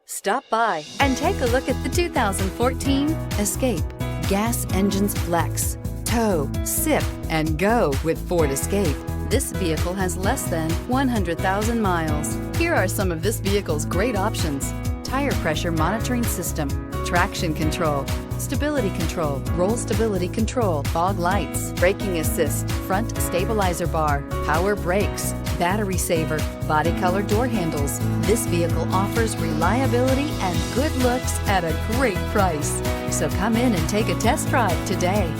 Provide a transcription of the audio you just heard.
Stop by and take a look at the 2014 Escape. Gas engines flex, tow, sip, and go with Ford Escape. This vehicle has less than 100,000 miles. Here are some of this vehicle's great options: tire pressure monitoring system, traction control, stability control, roll stability control, fog lights, braking assist, front stabilizer bar, power brakes, battery saver, body color door handles. This vehicle offers reliability and good looks at a great price. So come in and take a test drive today.